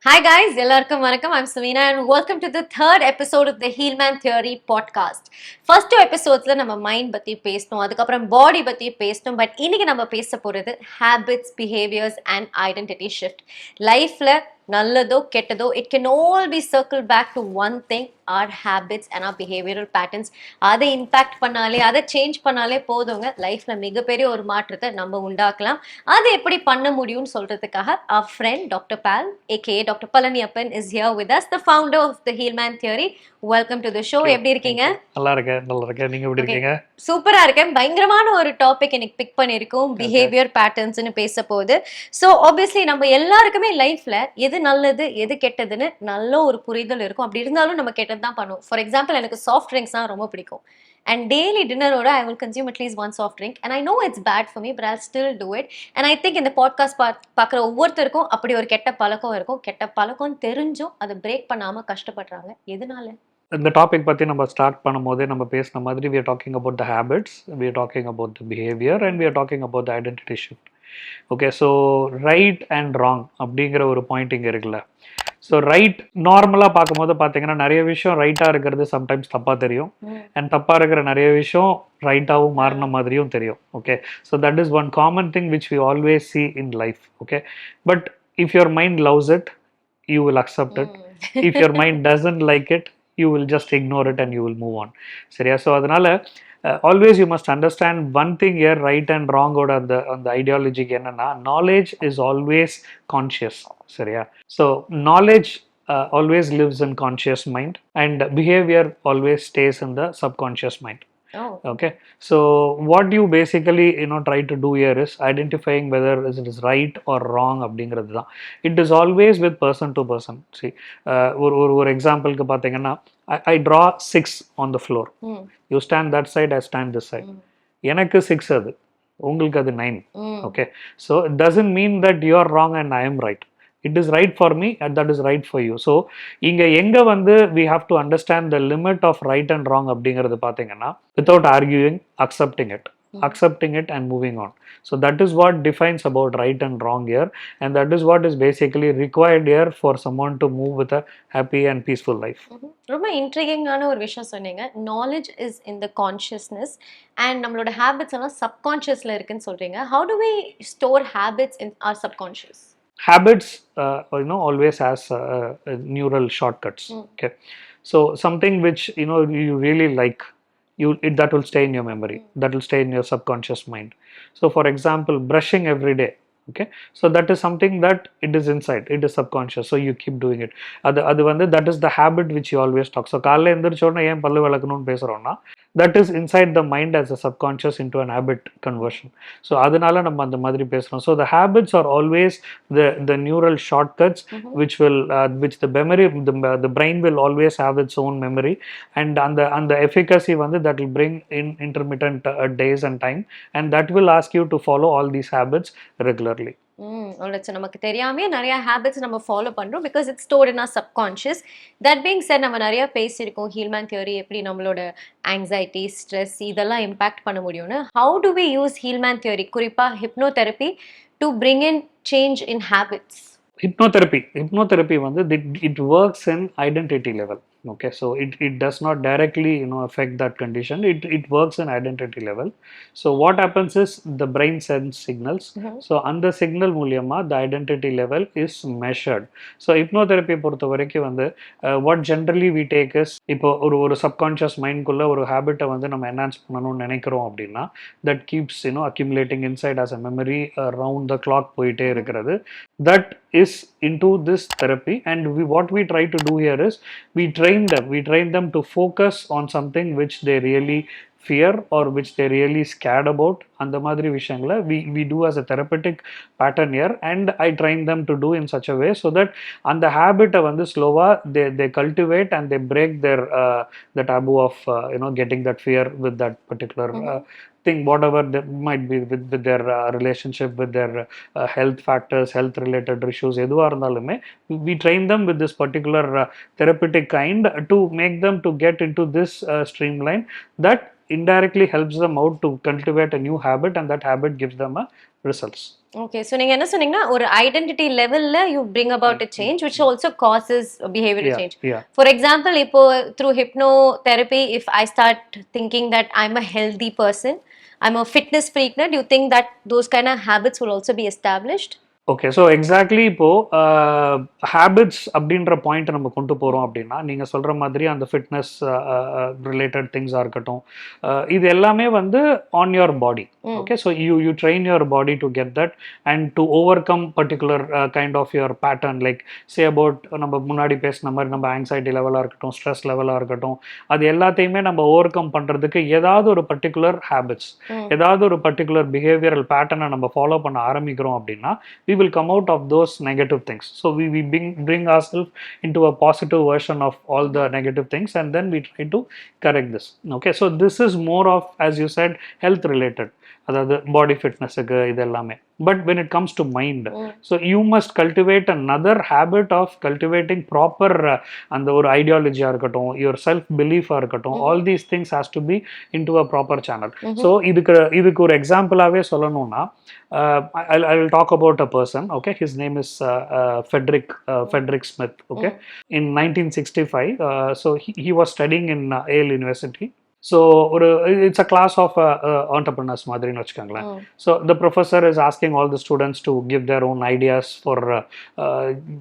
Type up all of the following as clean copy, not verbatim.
Hi guys, எல்லாருக்கும் வணக்கம். I'm Savina and welcome to the third episode of the Healman Theory podcast. First two episodes நம்ம mind பத்தி பேசணும், அதுக்கப்புறம் பாடி பத்தி பேசணும். பட் இன்னைக்கு நம்ம பேச போறது habits, behaviors and identity shift. லைஃப்ல நல்லதோ கெட்டதோ it can all be circled back to one thing, our habits and our behavioral patterns. அதை இம்பாக்ட் பண்ணாலே, அதை சேஞ்ச் பண்ணாலே போதுங்க, லைஃப்ல மிகப்பெரிய ஒரு மாற்றத்தை நம்ம உண்டாக்கலாம். அது எப்படி பண்ண முடியும்னு சொல்றதுக்காக our friend Dr. Pal aka Dr. Palaniappan is here with us, the founder of the Healman Theory. Welcome to the show. எப்படி இருக்கீங்க? நல்லா இருக்கேன். நீங்க எப்படி இருக்கீங்க? சூப்பரா இருக்கேன். பயங்கரமான ஒரு டாபிக் எனக்கு பிக் பண்ணிருக்கோம், பிஹேவியர் பேட்டர்ன்ஸ்னு பேச போகுது. ஸோ ஆப்வியஸ்லி நம்ம எல்லாருக்குமே லைஃப்ல எது நல்லது எது கெட்டதுன்னு நல்ல ஒரு புரிதல் இருக்கும். அப்படி இருந்தாலும் நம்ம கெட்டது தான் பண்ணுவோம். ஃபார் எக்ஸாம்பிள், எனக்கு சாஃப்ட் ட்ரிங்க்ஸ் தான் ரொம்ப பிடிக்கும். And daily dinner-ஓட I will consume at least one soft drink. And I know it's bad for me, but I'll still do it. And I think இந்த பாட்காஸ்ட் பார்க்குற ஒவ்வொருத்தருக்கும் அப்படி ஒரு கெட்ட பழக்கம் இருக்கும். கெட்ட பழக்கம் தெரிஞ்சும் அதை பிரேக் பண்ணாமல் கஷ்டப்படுறாங்க. எதனால? இந்த டாபிக் பற்றி நம்ம ஸ்டார்ட் பண்ணும்போதே நம்ம பேசின மாதிரி we are talking about the habits, we are talking about the behavior and we are talking about the identity shift. Okay, so right and wrong அப்படிங்கிற ஒரு பாயிண்ட் இங்கே இருக்குல்ல. ஸோ ரைட் நார்மலாக பார்க்கும்போது பார்த்தீங்கன்னா நிறைய விஷயம் ரைட்டாக இருக்கிறது சம்டைம்ஸ் தப்பாக தெரியும், அண்ட் தப்பாக இருக்கிற நிறைய விஷயம் ரைட்டாகவும் மாறின மாதிரியும் தெரியும். Okay, so that is one common thing which we always see in life. Okay, but if your mind loves it, you will accept it. If your mind doesn't like it, you will just ignore it and you will move on. சரியா? So அதனால always you must understand one thing here, right and wrong ஓட அந்த ஐடியாலஜிக்கு என்னன்னா, knowledge is always conscious. சரியா? So knowledge always lives in conscious mind and behavior always stays in the subconscious mind. Oh. Okay, so what you basically try to do here is identifying whether it is right or wrong அப்படிங்கிறது தான். It is always with person to person. See, ஒரு எக்ஸாம்பிளுக்கு பார்த்தீங்கன்னா, I draw 6 on the floor. You stand that side, I stand this side. எனக்கு 6 அது, உங்களுக்கு அது 9. Okay, so it doesn't mean that you are wrong and I am right. It is right for me and that is right for you. So இங்க எங்க we have to understand the limit of right and wrong அப்படிங்கிறது பார்த்தீங்கன்னா, without arguing, accepting it and moving on. So that is what defines about right and wrong here, and that is what is basically required here for someone to move with a happy and peaceful life. ரொம்ப இன்ட்ரிகிங்கான ஒரு விஷயம் சொன்னீங்க. Knowledge is in the consciousness and நம்மளோட habits எல்லாம் சப்கான்ஷியஸ்ல இருக்குன்னு சொல்றீங்க. How do we store habits in our subconscious? Habits always has neural shortcuts. Okay, so something which you really like, that will stay in your memory, that will stay in your subconscious mind. So for example, brushing every day. Okay, so that is something that it is inside, it is subconscious, so you keep doing it. That is the habit which you always talk. So காலைல எந்திரிச்சோன்னா ஏன் பல்லு விளக்கணும்னு பேசுறோம்னா, that is inside the mind as a subconscious into an habit conversion. So அதனால நம்ம அந்த மாதிரி பேசுறோம். So the habits are always the neural shortcuts which will which the memory, the brain will always have its own memory, and அந்த efficacy that will bring in intermittent days and time, and that will ask you to follow all these habits regularly. நமக்கு தெரியாமே நிறைய habits நம்ம follow பண்றோம் because it's stored in our subconscious. That being said, நம்ம நிறைய பேசியிருக்கோம் ஹீல்மேன் theory எப்படி நம்மளோட ஆங்ஸைட்டி, ஸ்ட்ரெஸ் இதெல்லாம் இம்பாக்ட் பண்ண முடியும்னு. how do we use ஹீல்மேன் தியரி, குறிப்பா hypnotherapy, to bring in change in habits? Hypnotherapy it works in identity level. Okay, so it does not directly affect that condition. It works in identity level. So what happens is the brain sends signals. So on the signal மூலமா the identity level is measured. So hypnotherapy பொறுத்த வரைக்கும் what generally we take is, இப்போ ஒரு subconscious mind குள்ள ஒரு habit நம்ம enhance பண்ணணும்னு நினைக்கிறோம் அப்படின்னா, that keeps accumulating inside as a memory around the clock போயிட்டே இருக்கிறது. That is into this therapy, and what we try to do here is we train them to focus on something which they really fear or which they really scared about. அந்த மாதிரி விஷயங்களை we do as a therapeutic pattern here, and I train them to do in such a way so that அந்த habit slowly they cultivate and they break their the taboo of getting that fear with that particular thing, whatever that might be with their relationship, with their health factors, health related issues, எதுவா இருந்தாலுமே we train them with this particular therapeutic kind to make them to get into this streamline that indirectly helps them out to cultivate a new habit, and that habit gives them a results. Okay, so நீங்க என்ன சொன்னீங்கன்னா ஒரு identity லெவல்ல you bring about a change which also causes behaviour change. For example, இப்போ through hypnotherapy if I start thinking that I am a healthy person, I'm a fitness freak, do you think that those kind of habits will also be established? Okay, so exactly இப்போ habits அப்படின்ற point நம்ம கொண்டு போகிறோம் அப்படின்னா, நீங்கள் சொல்கிற மாதிரி அந்த ஃபிட்னஸ் ரிலேட்டட் திங்ஸாக இருக்கட்டும், இது எல்லாமே வந்து on your body. Okay, so you train your body to get that and to overcome particular kind of your pattern. Like say about நம்ம முன்னாடி பேசின மாதிரி நம்ம ஆங்ஸைட்டி லெவலாக இருக்கட்டும், ஸ்ட்ரெஸ் லெவலாக இருக்கட்டும், அது எல்லாத்தையுமே நம்ம ஓவர் கம் பண்ணுறதுக்கு ஏதாவது ஒரு பர்டிகுலர் ஹேபிட்ஸ், ஏதாவது ஒரு பர்டிகுலர் பிஹேவியரல் பேட்டர்னை நம்ம ஃபாலோ பண்ண ஆரம்பிக்கிறோம் அப்படின்னா we will come out of those negative things. So we bring ourselves into a positive version of all the negative things, and then we try to correct this. Okay, so this is more of, as you said, health related, அதாவது பாடி ஃபிட்னஸுக்கு இது எல்லாமே. But when it comes to mind, so you must cultivate another habit of cultivating proper அந்த ஒரு ஐடியாலஜியாக இருக்கட்டும், your self belief-ஆக இருக்கட்டும், all these things has to be into a proper channel. So இதுக்கு ஒரு எக்ஸாம்பிளாகவே சொல்லணும்னா, I will talk about a person. Okay, his name is Frederick Smith. Okay, in 1965, so he was studying in Yale University. So it's a class of entrepreneurs மாதிரின்னு வச்சுக்கோங்களேன். So the professor is asking all the students to give their own ideas for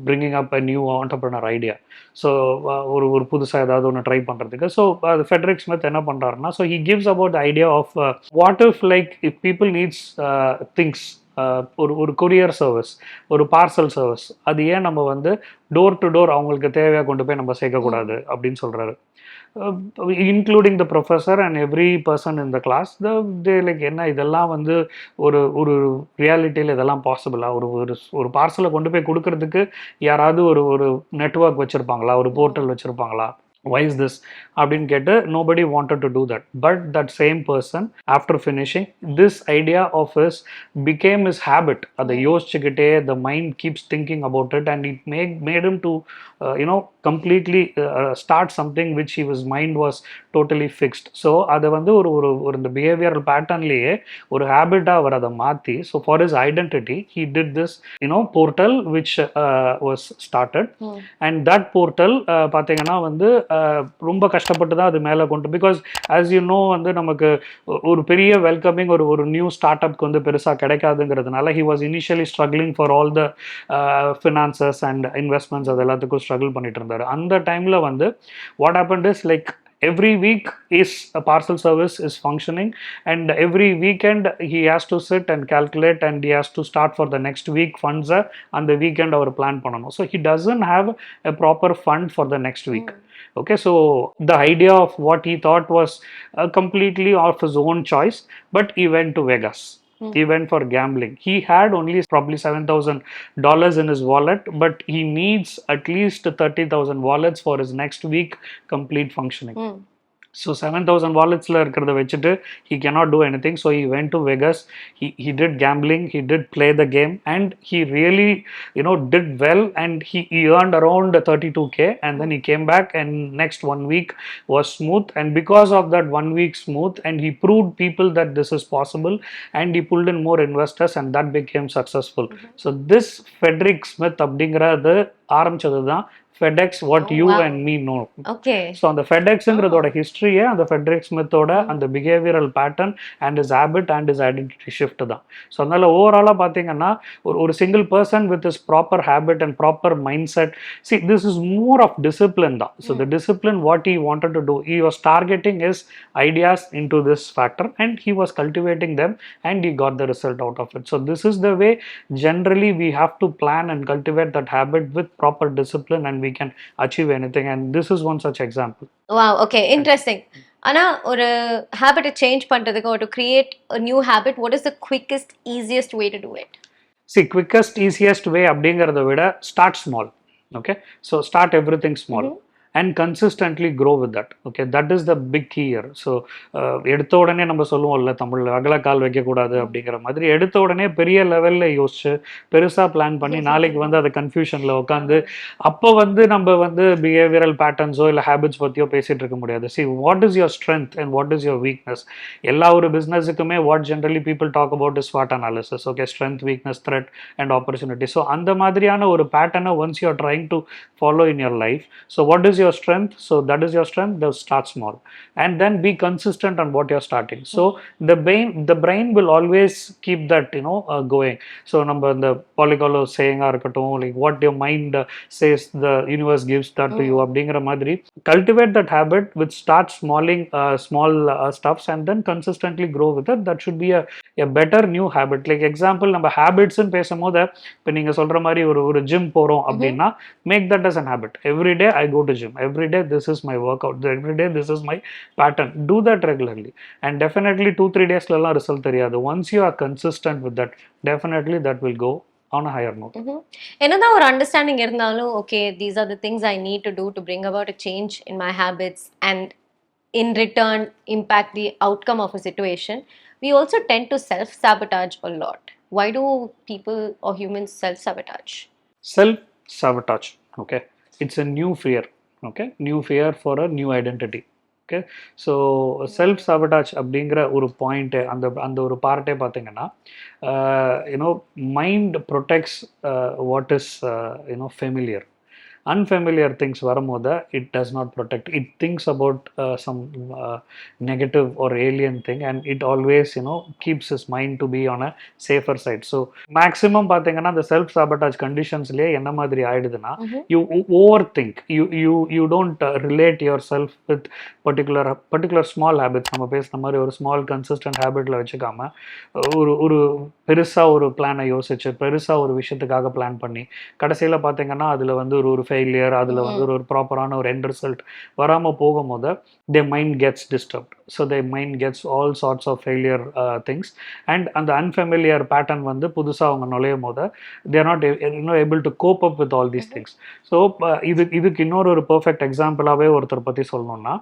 bringing up a new entrepreneur idea. So ஒரு புதுசாக ஏதாவது ஒன்று try பண்ணுறதுக்கு. So Friedrich Smith என்ன பண்ணுறாருன்னா, so he gives about the idea of what if people needs things, ஒரு courier service, ஒரு parcel service, அது ஏன் நம்ம வந்து டோர் டு டோர் அவங்களுக்கு தேவையாக கொண்டு போய் நம்ம சேர்க்கக்கூடாது அப்படின்னு சொல்கிறாரு. Including the professor and every person in the class. Like என்ன இதெல்லாம் வந்து ஒரு ரியாலிட்டியில் இதெல்லாம் பாசிபிளா? ஒரு பார்சலை கொண்டு போய் கொடுக்கறதுக்கு யாராவது ஒரு நெட்வொர்க் வச்சுருப்பாங்களா, ஒரு போர்ட்டல் வச்சுருப்பாங்களா? Why is this? அப்படின்னு கேட்டு nobody wanted to do that. But that same person, after finishing, this idea of his became his habit. அதை யோசிச்சுக்கிட்டே the mind keeps thinking about it, and it made him to completely start something which his mind was totally fixed. So அதை வந்து ஒரு இந்த behavioural பேட்டர்ன்லேயே ஒரு ஹேபிட்டாக அவர் அதை மாற்றி, so for his identity he did this portal which was started. And that portal பார்த்தீங்கன்னா வந்து ரொம்ப கஷ்டப்பட்டு தான் அது மேலே கொண்டு, பிகாஸ் ஆஸ் யூ நோ வந்து நமக்கு ஒரு பெரிய வெல்கமிங் ஒரு நியூ ஸ்டார்ட் அப்க்கு வந்து பெருசாக கிடைக்காதுங்கிறதுனால he was initially struggling for all the finances and investments, அது எல்லாத்துக்கும் ஸ்ட்ரகிள் பண்ணிட்டு இருந்தார். அந்த டைமில் வந்து what happened is, like, every week is a parcel service is functioning, and every weekend he has to sit and calculate, and he has to start for the next week funds and the weekend our plan பண்ணணும். So he doesn't have a proper fund for the next week. Okay, so the idea of what he thought was completely of his own choice, but he went to Vegas. He went for gambling. He had only probably $7,000 in his wallet, but he needs at least 30,000 wallets for his next week complete functioning. So 7,000 walletsல இருக்கிறத வச்சுட்டு he cannot do anything. So he went to Vegas. He did gambling. He did play the game, and he really did well, and he earned around 32K. And then he came back, and next 1 week was smooth. And because of that 1 week smooth, and he proved people that this is possible, and he pulled in more investors, and that became successful. So this Frederick Smith அப்படிங்கிறது ஆரம்பிச்சது தான் FedEx, what you and me know. Okay. So அந்த FedExங்கிறதோட ஹிஸ்ட்ரியே அந்த Friedrich ஸ்மித்தோட அந்த behavioural pattern and his habit and his identity shift தான். So அதனால ஓவராலாக பார்த்தீங்கன்னா ஒரு single person with his proper habit and proper mind set, see this is more of discipline தான். So the discipline what he wanted to do, he was targeting his ideas into this factor, and he was cultivating them, and he got the result out of it. So this is the way generally we have to plan and cultivate that habit with proper discipline, and we can achieve anything. And this is one such example. Wow, okay, interesting. ஆனா ஒரு ஹேபிட்டை change பண்றதுக்கு or to create a new habit, what is the quickest, easiest way to do it? See, quickest, easiest way அப்படிங்கிறத விட start small. Okay, so start everything small. and consistently grow with that. Okay, that is the big key here. So எடுத்த உடனே நம்ம சொல்லுவோம்ல தமிழ்ல அகல கால் வைக்கக்கூடாது அப்படிங்கிற மாதிரி எடுத்த உடனே பெரிய லெவலில் யோசிச்சு பெருசாக பிளான் பண்ணி நாளைக்கு வந்து அதை கன்ஃபியூஷனில் உட்காந்து அப்போ வந்து நம்ம வந்து பிஹேவியரல் பேட்டர்ன்ஸோ இல்லை ஹேபிட்ஸ் பற்றியோ பேசிகிட்டு இருக்க முடியாது. See what is your strength and what is your weakness. எல்லா ஒரு பிஸ்னஸுக்குமே what generally people talk about is ஸ்வாட் analysis. Okay, strength, weakness, threat and opportunity. So அந்த மாதிரியான ஒரு பேட்டர்னை once you are trying to follow in your life. So what is your strength? So that is your strength. Start small and then be consistent on what you're starting. So the brain will always keep that going. So number the polycolo saying irukattum, like what your mind says the universe gives that to you அப்படிங்கிற மாதிரி cultivate that habit with start small stuffs and then consistently grow with it. That should be a better new habit. Like example நம்ம habits ன்னு பேசும்போது இப்போ நீங்க சொல்ற மாதிரி ஒரு ஜிம் போறோம் அப்படின்னா make that as an habit. Every day I go to gym, every day this is my workout, every day this is my pattern. Do that regularly and definitely 2-3 days la result theriyadu. Once you are consistent with that, definitely that will go on a higher note. என்னதான் ஒரு understanding இருந்தாலும் okay these are the things I need to do to bring about a change in my habits and in return impact the outcome of a situation, we also tend to self-sabotage a lot. Why do people or humans self-sabotage? Self-sabotage, okay, it's a new fear. Okay, new fear for a new identity. Okay, so self-sabotage அப்படிங்கிற ஒரு point அந்த ஒரு பார்ட்டே பார்த்தீங்கன்னா mind protects what is familiar. Unfamiliar things வரும்போது it does not protect. It thinks about some negative or alien thing and it always keeps his mind to be on a safer side. So maximum பார்த்தீங்கன்னா the self sabotage conditionsலயே என்ன மாதிரி ஆயிடுதுன்னா you overthink, you don't relate yourself with particular small habits. நம்ம பேசுன மாதிரி ஒரு small consistent habitல வச்சுக்காம ஒரு பெருசா ஒரு பிளானை யோசிச்சு பெருசா ஒரு விஷயத்துக்காக பிளான் பண்ணி கடைசியில பார்த்தீங்கன்னா அதுல வந்து ஒரு ஃபெயிலியர், அதில் வந்து ஒரு ப்ராப்பரான ஒரு எண்ட் ரிசல்ட் வராமல் போகும்போது their mind gets disturbed. So their mind gets all sorts of failure things and அந்த unfamiliar pattern வந்து புதுசாக அவங்க நுழையும் போது they are not able to cope up with all these things. So இதுக்கு இன்னொரு பர்ஃபெக்ட் எக்ஸாம்பிளாகவே ஒருத்தர் பற்றி சொல்லணும்னா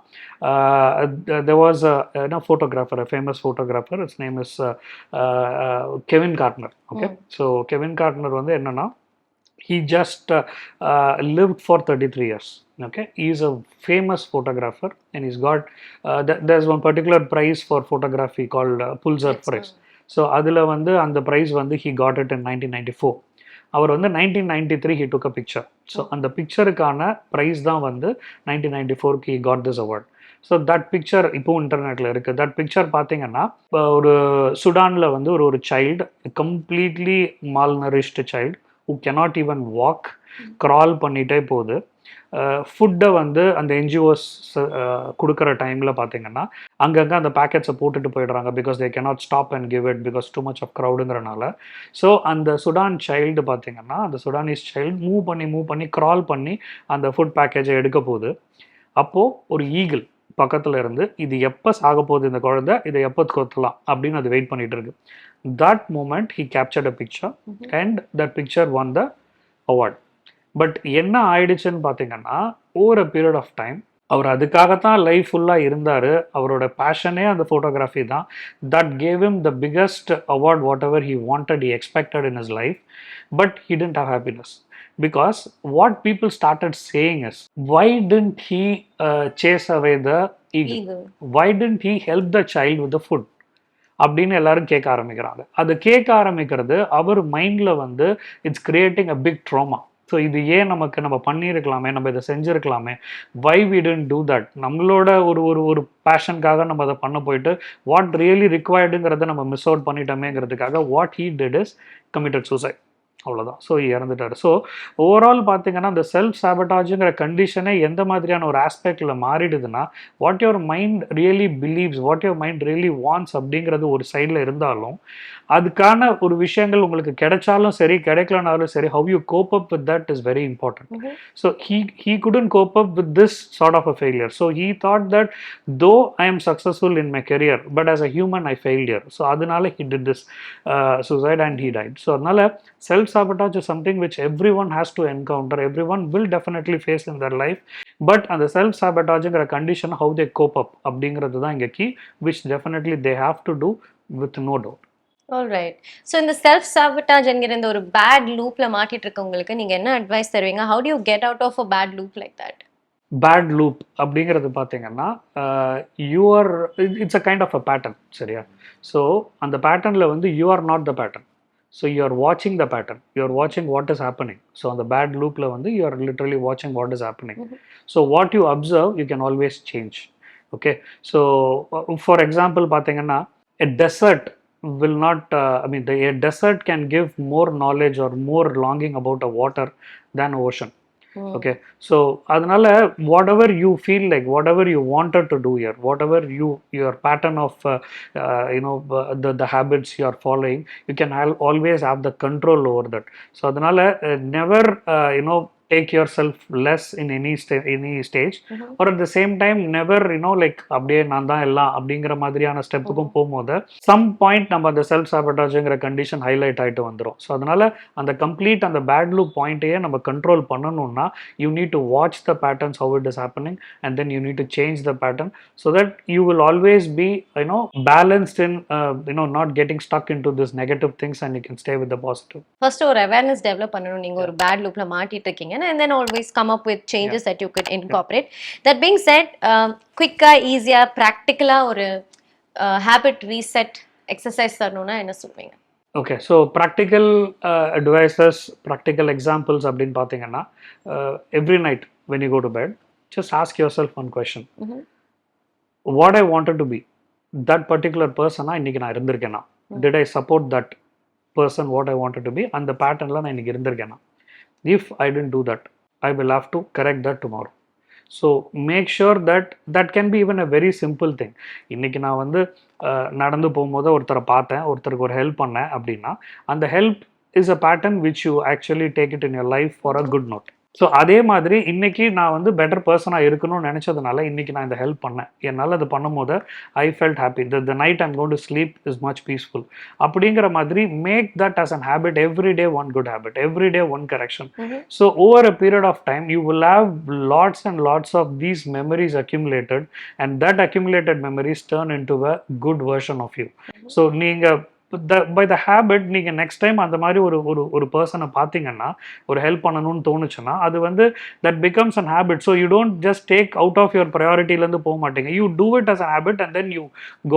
there was a photographer, a famous photographer. His name is Kevin Costner. Okay, so Kevin Costner வந்து என்னன்னா he just lived for 33 years. Okay, he is a famous photographer and he's got there's one particular prize for photography called Pulitzer Prize. So adula vandu and the prize vandu he got it in 1994. அவர் வந்து 1993 he took a picture. So அந்த பிக்சருக்கான price தான் வந்து 1994 he got this award. So that picture இப்போ இன்டர்நெட்டில் இருக்குது. That picture பார்த்தீங்கன்னா ஒரு சுடானில் வந்து ஒரு child, completely malnourished child who cannot even walk, crawl பண்ணிகிட்டே போகுது. ஃபுட்டை வந்து அந்த என்ஜிஓஸ் கொடுக்குற டைமில் பார்த்தீங்கன்னா அங்கங்கே அந்த பேக்கெட்ஸை போட்டுட்டு போயிடுறாங்க because they cannot stop and give it because too much of க்ரௌடுங்கிறனால. ஸோ அந்த சுடான் சைல்டு பார்த்தீங்கன்னா அந்த சுடானிஸ் சைல்டு மூவ் பண்ணி க்ரால் பண்ணி அந்த ஃபுட் பேக்கேஜை எடுக்க போகுது. அப்போது ஒரு ஈகிள் பக்கத்தில் இருந்து இது எப்போ சாக போகுது இந்த குழந்தை, இதை எப்போ கொத்தலாம் அப்படின்னு அது வெயிட் பண்ணிட்டு இருக்கு. That moment he captured a picture and that picture won the award. But என்ன ஆயிடுச்சுன்னு பார்த்தீங்கன்னா over a period of time அவர் அதுக்காகத்தான் லைஃப் ஃபுல்லாக இருந்தார். அவரோட பேஷனே அந்த ஃபோட்டோகிராஃபி தான். That gave him the biggest award whatever he wanted, he expected in his life. But he didn't have happiness. Because what people started saying is, why didn't he chase away the eagle? Why didn't he help the child with the food? அப்படின்னு எல்லாரும் கேட்க ஆரம்பிக்கிறாங்க. அது கேட்க ஆரம்பிக்கிறது அவர் மைண்டில் வந்து it's creating a big drama. So இது ஏன் நம்ம பண்ணியிருக்கலாமே, நம்ம இதை செஞ்சுருக்கலாமே, why we tend to that. நம்மளோட ஒரு பேஷனுக்காக நம்ம அதை பண்ண போயிட்டு வாட் ரியலி ரிக்வயர்டுங்கிறத நம்ம மிஸ் அவுட் பண்ணிட்டோமேங்கிறதுக்காக what he did is committed suicide. அவ்வளோதான். ஸோ இறந்துட்டார். ஸோ ஓவரால் பார்த்தீங்கன்னா இந்த செல்ஃப் சாபட்டாஜுங்கிற கண்டிஷனே எந்த மாதிரியான ஒரு ஆஸ்பெக்டில் மாறிடுதுன்னா what your mind really believes, what your mind really wants அப்படிங்கிறது ஒரு சைடில் இருந்தாலும் அதுக்கான ஒரு விஷயங்கள் உங்களுக்கு கிடைச்சாலும் சரி கிடைக்கலனாலும் சரி, how you cope up with that is very important. So he couldn't cope up with this sort of a failure. So he thought that though I am successful in my career, but as a human I failed here. So adanaala he did this suicide and he died. So adanaala self sabotage is something which everyone has to encounter, everyone will definitely face in their life. But அந்த self சாபட்டாஜுங்கிற condition how they cope up அப்படிங்கிறது தான் இங்கே key, which definitely they have to do with no doubt. Alright. So இந்த self sabotage என்கிற இந்த ஒரு bad லூப்ல மாட்டிட்டு இருக்கவங்களுக்கு நீங்க என்ன அட்வைஸ் தருவீங்க? How to you get out of a bad loop like that? Bad loop அப்படிங்கிறது பார்த்தீங்கன்னா you are it's a kind of a pattern, சரியா? ஸோ அந்த பேட்டர்னில் வந்து you are not the pattern. So you are வாட்சிங் த பேட்டர்ன், யூ ஆர் வாட்சிங் what is happening. So அந்த bad லூப்பில் வந்து யூ ஆர் லிட்ரலி வாட்சிங் what is happening. So what you observe you can always change. Okay, so for example பார்த்தீங்கன்னா எ dessert will not I mean a desert can give more knowledge or more longing about a water than ocean. Okay, so அதனால whatever you feel like, whatever you wanted to do here, whatever your pattern of the habits you are following, you can always have the control over that. So அதனால never take yourself less in any stage, or at the same time never like அப்படியே நான் தான் எல்லாம் அப்படிங்கிற மாதிரியான ஸ்டெப்புக்கும் போகும்போது some point நம்ம அந்த செல்ஃப் சாபட்டாஜுங்கிற கண்டிஷன் ஹைலைட் ஆகிட்டு வந்துடும். ஸோ அதனால அந்த கம்ப்ளீட் அந்த பேட் லூப் பாயிண்ட்டையே நம்ம கண்ட்ரோல் பண்ணணும்னா you need to watch the patterns how it is happening, and then you need to change the pattern so that you will always be balanced in not getting stuck into this negative things, and you can stay with the positive. First ஒரு awareness develop பண்ணனும். நீங்க ஒரு bad loopல மாட்டிட்டு இருக்கீங்க, and then always come up with changes that you could incorporate. That being said, quick easy practical ஒரு habit reset exercise தரணும்னா என்ன சொல்வீங்க? Okay, so practical advices, practical examples அப்படின்னு பார்த்தீங்கன்னா every night when you go to bed just ask yourself one question. What I wanted to be that particular பர்சனாக இன்றைக்கி நான் இருந்திருக்கேனா? Did I support that person what I wanted to be? அந்த பேட்டர்னில் நான் இன்றைக்கி இருந்திருக்கேனா? If I tend to that I will have to correct that tomorrow. So make sure that can be even a very simple thing. இன்றைக்கி நான் வந்து நடந்து போகும்போது ஒருத்தரை பார்த்தேன், ஒருத்தருக்கு ஒரு ஹெல்ப் பண்ணேன் அப்படின்னா அந்த help is a pattern which you actually take it in your life for a good note. So அதே மாதிரி இன்றைக்கி நான் வந்து பெட்டர் பர்சனாக இருக்கணும்னு நினச்சதுனால இன்றைக்கி நான் இந்த ஹெல்ப் பண்ணேன், என்னால் அது பண்ணும்போது I felt happy, the night I'm going to sleep is much peaceful. அப்படிங்கிற மாதிரி make that as an habit, every day one good habit, every day one correction. So over a period of time you will have lots and lots of these memories accumulated, and that accumulated memories turn into a good version of you. So நீங்கள் by the habit நீங்கள் next time அந்த மாதிரி ஒரு பர்சனை பார்த்தீங்கன்னா, ஒரு help பண்ணணும்னு தோணுச்சுன்னா அது வந்து that becomes an habit. So you don't just take out of your ப்ரையாரிட்டிலேருந்து போக மாட்டீங்க, you do it as an habit and then you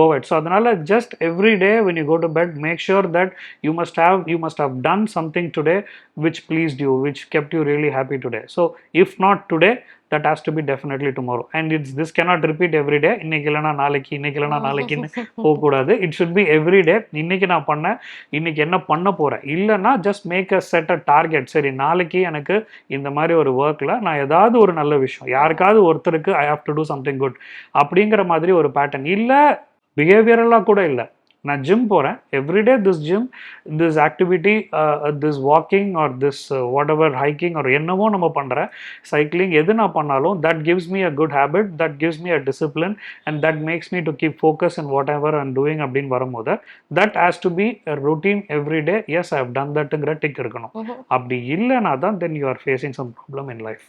go it. So அதனால just every day when you go to bed make sure that you must have done something today which pleased you, which kept you really happy today. So if not today, that has to be definitely tomorrow, and this cannot repeat every day. இன்னைக்கு இல்லைனா நாளைக்குன்னு போகக்கூடாது. It should be every day. இன்னைக்கு நான் பண்ணேன், இன்னைக்கு என்ன பண்ண போகிறேன், இல்லைன்னா just make a set a target. சரி, நாளைக்கு எனக்கு இந்த மாதிரி ஒரு ஒர்க்கில் நான் ஏதாவது ஒரு நல்ல விஷயம், யாருக்காவது ஒருத்தருக்கு I have to do something good அப்படிங்கிற மாதிரி ஒரு பேட்டர்ன். இல்லை பிஹேவியரெல்லாம் கூட இல்லை, நான் ஜிம் போகிறேன், everyday this gym, this activity, this walking or this whatever hiking or என்னவோ நம்ம பண்ணுறேன், சைக்கிளிங், எது நான் பண்ணாலும் that gives me a good habit, that gives me a discipline, and that makes me to keep focus in whatever I'm doing அப்படின்னு வரும்போது that has to be a routine every day. Yes, I have done தட்டுங்கிற tick இருக்கணும். அப்படி இல்லைனா தான் then you are facing some problem in life.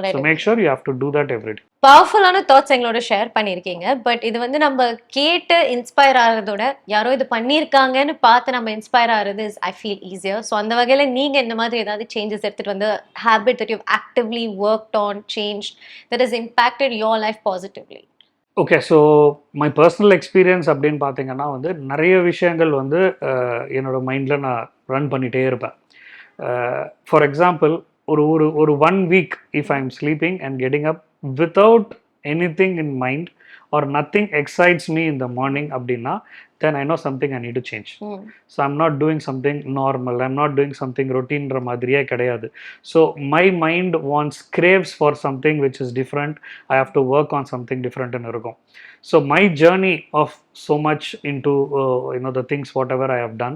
So make sure you have to do that every day. பவர்ஃபுல்லான thoughts எங்களோட share பண்ணியிருக்கீங்க. But இது வந்து நம்ம கேட்டு இன்ஸ்பயர் ஆகிறதோட யாரோ இது பண்ணியிருக்காங்கன்னு பார்த்து நம்ம இன்ஸ்பயர் ஆகிறது is I feel easier. So அந்த வகையில் நீங்கள் இந்த மாதிரி ஏதாவது சேஞ்சஸ் எடுத்துகிட்டு வந்து habit that you actively worked on, change that is impacted your life positively? Okay, so my personal experience அப்படின்னு பார்த்தீங்கன்னா வந்து நிறைய விஷயங்கள் வந்து என்னோடய மைண்டில் நான் ரன் பண்ணிகிட்டே இருப்பேன். ஃபார் எக்ஸாம்பிள், ஒரு 1 week if I'm sleeping and getting up without anything in mind or nothing excites me in the morning அப்படின்னா then I know something I need to change. So I'm not doing something normal, I'm not doing something routineன்ற மாதிரியே கிடையாது. So my mind craves for something which is different, I have to work on something different ன்னு இருக்கும். So my journey of so much into the things whatever I have done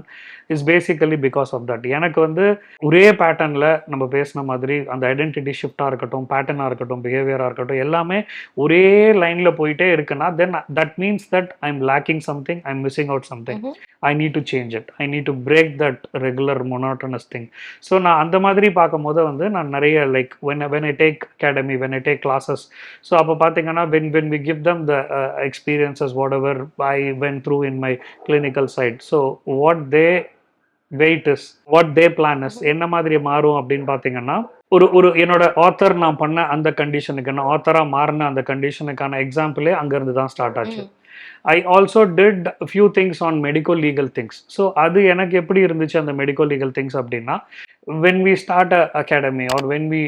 is basically because of that. எனக்கு வந்து ஒரே பேட்டர்னில் நம்ம பேசின மாதிரி அந்த ஐடென்டிட்டி ஷிஃப்டாக இருக்கட்டும், பேட்டர்னாக இருக்கட்டும், பிஹேவியராக இருக்கட்டும், எல்லாமே ஒரே லைனில் போயிட்டே இருக்குன்னா then that means that I'm lacking something, I'm missing missing out something. I need to change it. I need to break that regular monotonous thing. So நான் அந்த மாதிரி பார்க்கும்போது வந்து நான் நிறைய like when I take academy, when I take classes, so அப்போ பார்த்தீங்கன்னா when we give them the experiences whatever I went through in my clinical side, so what they weight is what they plan is என்ன மாதிரி மாறும் அப்படின்னு பார்த்தீங்கன்னா ஒரு என்னோட author நான் பண்ண அந்த கண்டிஷனுக்கு நான் ஆத்தராக மாறின அந்த கண்டிஷனுக்கான எக்ஸாம்பிளே அங்கேருந்து தான் ஸ்டார்ட் ஆச்சு. I also did a few things on medical legal things. So அது எனக்கு எப்படி இருந்துச்சு அந்த medical legal things அப்படின்னா when we start a academy or when we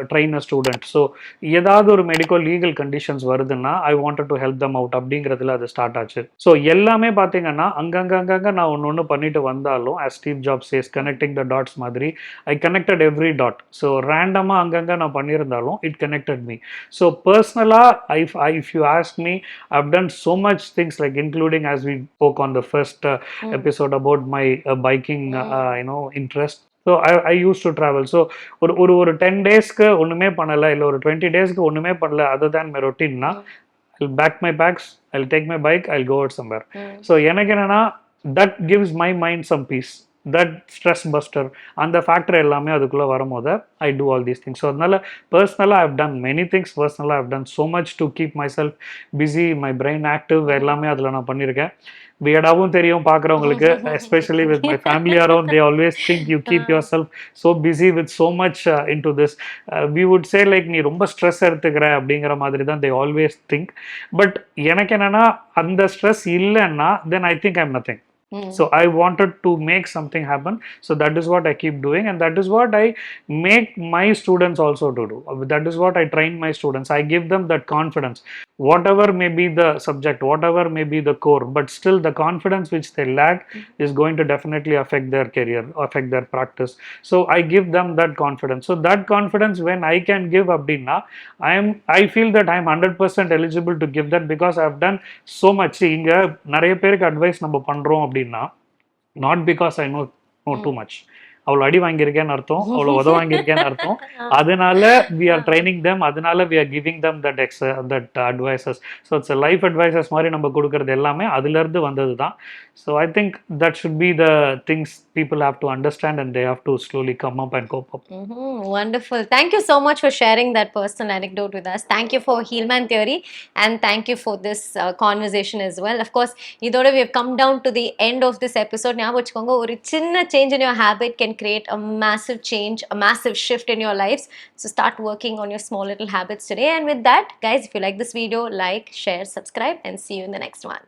train a student, so ஏதாவது ஒரு medical legal conditions வருதுன்னா I wanted to help them out அப்படிங்கிறதுல அது ஸ்டார்ட் ஆச்சு. ஸோ எல்லாமே பார்த்தீங்கன்னா அங்கங்க நான் ஒன்று பண்ணிட்டு வந்தாலும் as Steve Jobs says connecting the dots மாதிரி I connected every dot. So ரேண்டமாக அங்கங்க நான் பண்ணியிருந்தாலும் it connected me. So personally if you ask me, I've done so much things like including as we spoke on the first episode about my biking interest. So I use to travel. So ஒரு 10 டேஸ்க்கு ஒன்றுமே பண்ணலை, இல்லை ஒரு 20 டேஸ்க்கு ஒன்றுமே பண்ணல other than my ரொட்டீன்னா I pack my bags, I take my bike, I go out somewhere. So எனக்கு என்னன்னா that gives my mind some peace, that stress buster, அந்த ஃபேக்டர் எல்லாமே அதுக்குள்ளே வரும்போது I do all these things. So அதனால பர்சனலாக I've done many things. பர்சனலாக I've done so much to keep myself busy, my brain active, எல்லாமே அதில் நான் பண்ணியிருக்கேன். வியடாவும் தெரியும் பார்க்குறவங்களுக்கு, especially with my family around, they always think you keep yourself so busy with so much into this. We would say like நீ ரொம்ப stress எடுத்துக்கிற அப்படிங்கிற மாதிரி தான் தே ஆல்வேஸ் திங்க். பட் எனக்கு என்னன்னா அந்த ஸ்ட்ரெஸ் இல்லைன்னா then I think I'm nothing. So I wanted to make something happen. So that is what I keep doing, and that is what I make my students also to do. That is what I train my students. I give them that confidence. Whatever may be the subject, whatever may be the core, but still the confidence which they lack is going to definitely affect their career, affect their practice. So I give them that confidence. So that confidence when I can give abdina, I feel that I am 100% eligible to give that because I have done so much. இங்க நிறைய பேருக்கு advice நம்ம பண்றோம் அப்படின்னா not because I know too much. அவ்வளோ அடி வாங்கியிருக்கேன்னு அர்த்தம், அவ்வளோ உத வாங்கியிருக்கேன்னு அர்த்தம். அதனால we are training them, அதனால we are giving them that advices. So it's a life advices மாதிரி நம்ம கொடுக்கறது எல்லாமே அதுலேருந்து வந்தது தான். So I think that should be the things people have to understand, and they have to slowly come up and cope up. Wonderful. Thank you so much for sharing that personal anecdote with us. Thank you for Healman Theory, and thank you for this conversation as well. Of course, இதோட we have come down to the end of this episode. ஞாபகம் வச்சுக்கோங்க, ஒரு சின்ன change in your habit can create a massive change, a massive shift in your lives. So start working on your small little habits today. And with that, guys, if you like this video, like, share, subscribe, and see you in the next one.